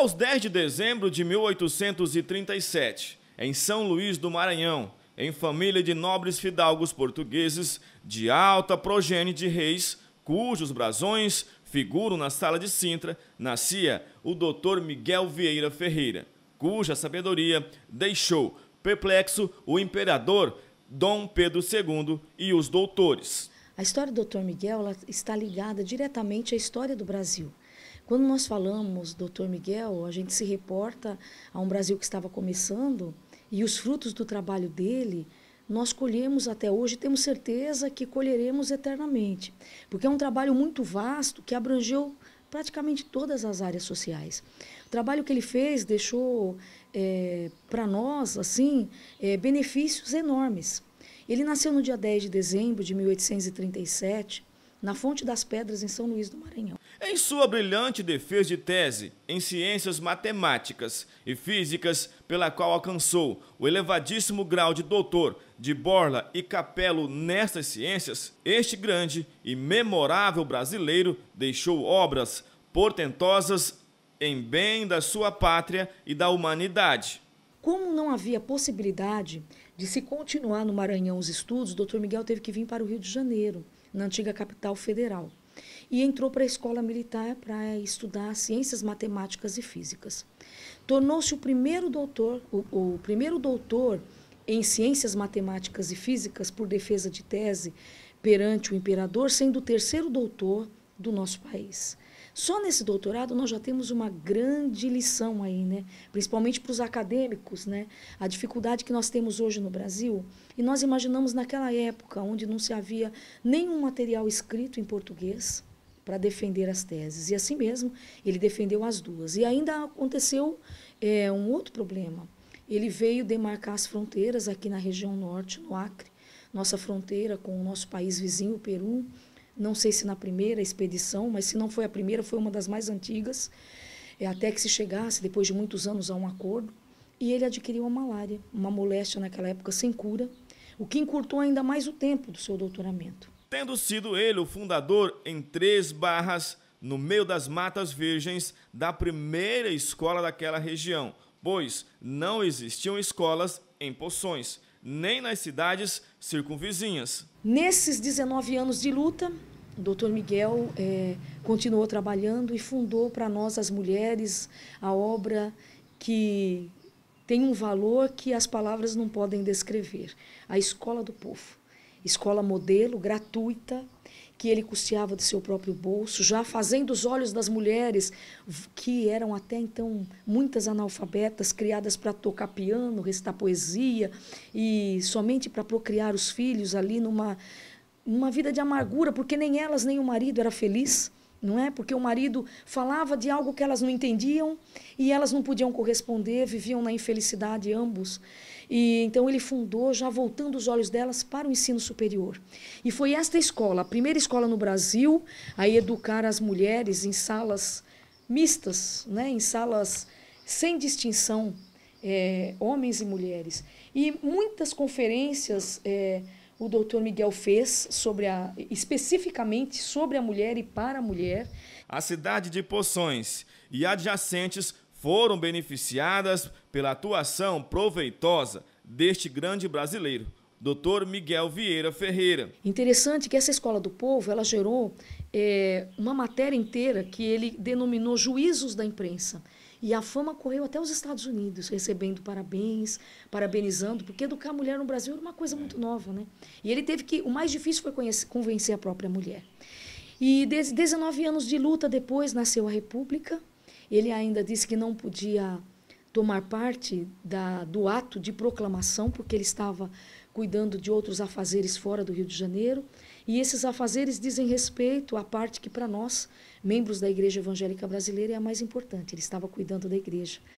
Aos 10 de dezembro de 1837, em São Luís do Maranhão, em família de nobres fidalgos portugueses de alta progênie de reis, cujos brasões figuram na Sala de Sintra, nascia o Dr. Miguel Vieira Ferreira, cuja sabedoria deixou perplexo o imperador Dom Pedro II e os doutores. A história do Dr. Miguel ela está ligada diretamente à história do Brasil. Quando nós falamos Dr. Miguel, a gente se reporta a um Brasil que estava começando e os frutos do trabalho dele nós colhemos até hoje e temos certeza que colheremos eternamente, porque é um trabalho muito vasto que abrangeu praticamente todas as áreas sociais. O trabalho que ele fez deixou para nós assim benefícios enormes. Ele nasceu no dia 10 de dezembro de 1837, na Fonte das Pedras, em São Luís do Maranhão. Em sua brilhante defesa de tese em ciências matemáticas e físicas, pela qual alcançou o elevadíssimo grau de doutor de borla e capelo nestas ciências, este grande e memorável brasileiro deixou obras portentosas em bem da sua pátria e da humanidade. Como não havia possibilidade de se continuar no Maranhão os estudos, o Dr. Miguel teve que vir para o Rio de Janeiro, na antiga capital federal, e entrou para a escola militar para estudar ciências matemáticas e físicas. Tornou-se o primeiro doutor em ciências matemáticas e físicas por defesa de tese perante o imperador, sendo o terceiro doutor do nosso país. Só nesse doutorado nós já temos uma grande lição aí, né? Principalmente para os acadêmicos, né? A dificuldade que nós temos hoje no Brasil, e nós imaginamos naquela época onde não se havia nenhum material escrito em português para defender as teses. E assim mesmo, ele defendeu as duas. E ainda aconteceu um outro problema. Ele veio demarcar as fronteiras aqui na região norte, no Acre, nossa fronteira com o nosso país vizinho, o Peru. Não sei se na primeira expedição, mas se não foi a primeira, foi uma das mais antigas, até que se chegasse, depois de muitos anos, a um acordo. E ele adquiriu a malária, uma moléstia naquela época sem cura, o que encurtou ainda mais o tempo do seu doutoramento. Tendo sido ele o fundador em Três Barras, no meio das matas virgens, da primeira escola daquela região, pois não existiam escolas em Poções, nem nas cidades circunvizinhas. Nesses 19 anos de luta, o Dr. Miguel continuou trabalhando e fundou para nós, as mulheres, a obra que tem um valor que as palavras não podem descrever. A Escola do Povo. Escola modelo, gratuita, que ele custeava do seu próprio bolso, já fazendo os olhos das mulheres, que eram até então muitas analfabetas, criadas para tocar piano, recitar poesia, e somente para procriar os filhos ali numa vida de amargura, porque nem elas nem o marido era feliz, não é? Porque o marido falava de algo que elas não entendiam e elas não podiam corresponder, viviam na infelicidade ambos. E então ele fundou, já voltando os olhos delas para o ensino superior. E foi esta escola, a primeira escola no Brasil, a educar as mulheres em salas mistas, né? Em salas sem distinção, homens e mulheres. E muitas conferências o Dr. Miguel fez especificamente sobre a mulher e para a mulher. A cidade de Poções e adjacentes foram beneficiadas pela atuação proveitosa deste grande brasileiro, Dr. Miguel Vieira Ferreira. Interessante que essa Escola do Povo ela gerou uma matéria inteira que ele denominou Juízos da Imprensa. E a fama correu até os Estados Unidos, recebendo parabéns, parabenizando, porque educar a mulher no Brasil era uma coisa muito nova, né? E ele teve que, o mais difícil foi convencer a própria mulher. E 19 anos de luta depois nasceu a República. Ele ainda disse que não podia tomar parte do ato de proclamação, porque ele estava cuidando de outros afazeres fora do Rio de Janeiro. E esses afazeres dizem respeito à parte que, para nós, membros da Igreja Evangélica Brasileira, é a mais importante. Ele estava cuidando da igreja.